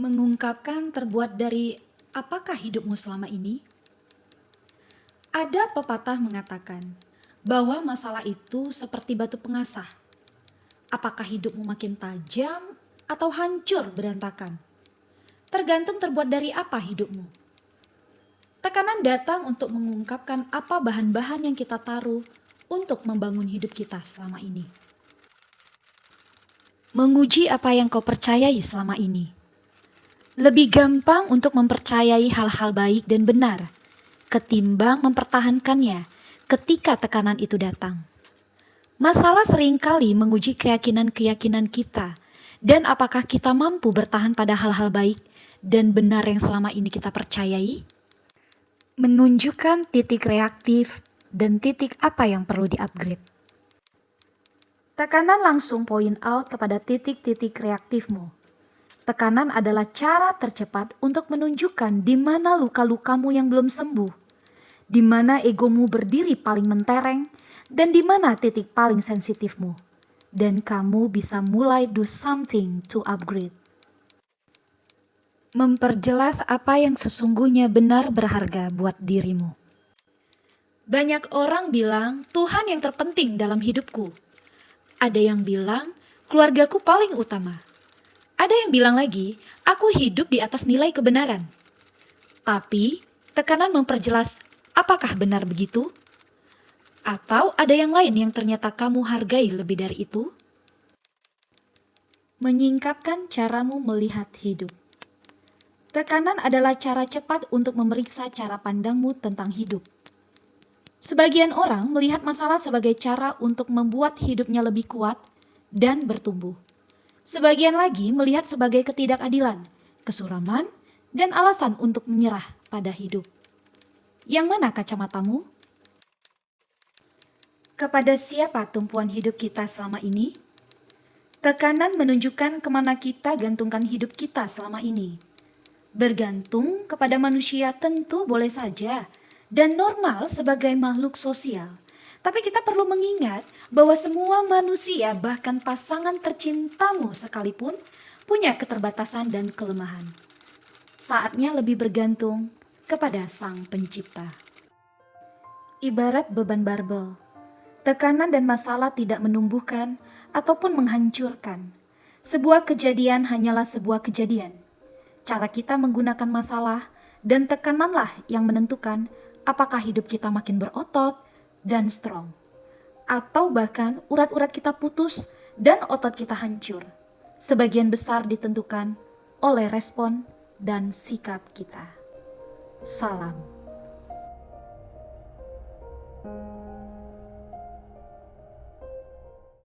Mengungkapkan terbuat dari apakah hidupmu selama ini? Ada pepatah mengatakan bahwa masalah itu seperti batu pengasah. Apakah hidupmu makin tajam atau hancur berantakan? Tergantung terbuat dari apa hidupmu. Tekanan datang untuk mengungkapkan apa bahan-bahan yang kita taruh untuk membangun hidup kita selama ini. Menguji apa yang kau percayai selama ini. Lebih gampang untuk mempercayai hal-hal baik dan benar ketimbang mempertahankannya ketika tekanan itu datang. Masalah seringkali menguji keyakinan-keyakinan kita dan apakah kita mampu bertahan pada hal-hal baik dan benar yang selama ini kita percayai. Menunjukkan titik reaktif dan titik apa yang perlu di-upgrade. Tekanan langsung point out kepada titik-titik reaktifmu. Tekanan adalah cara tercepat untuk menunjukkan di mana luka-lukamu yang belum sembuh, di mana egomu berdiri paling mentereng, dan di mana titik paling sensitifmu. Dan kamu bisa mulai do something to upgrade. Memperjelas apa yang sesungguhnya benar berharga buat dirimu. Banyak orang bilang Tuhan yang terpenting dalam hidupku. Ada yang bilang keluargaku paling utama. Ada yang bilang lagi, aku hidup di atas nilai kebenaran. Tapi, tekanan memperjelas, apakah benar begitu? Atau ada yang lain yang ternyata kamu hargai lebih dari itu? Menyingkapkan caramu melihat hidup. Tekanan adalah cara cepat untuk memeriksa cara pandangmu tentang hidup. Sebagian orang melihat masalah sebagai cara untuk membuat hidupnya lebih kuat dan bertumbuh. Sebagian lagi melihat sebagai ketidakadilan, kesuraman, dan alasan untuk menyerah pada hidup. Yang mana kacamatamu? Kepada siapa tumpuan hidup kita selama ini? Tekanan menunjukkan kemana kita gantungkan hidup kita selama ini. Bergantung kepada manusia tentu boleh saja, dan normal sebagai makhluk sosial. Tapi kita perlu mengingat bahwa semua manusia, bahkan pasangan tercintamu sekalipun, punya keterbatasan dan kelemahan. Saatnya lebih bergantung kepada Sang Pencipta. Ibarat beban barbel, tekanan dan masalah tidak menumbuhkan ataupun menghancurkan. Sebuah kejadian hanyalah sebuah kejadian. Cara kita menggunakan masalah dan tekananlah yang menentukan apakah hidup kita makin berotot dan strong, atau bahkan urat-urat kita putus dan otot kita hancur. Sebagian besar ditentukan oleh respon dan sikap kita. Salam.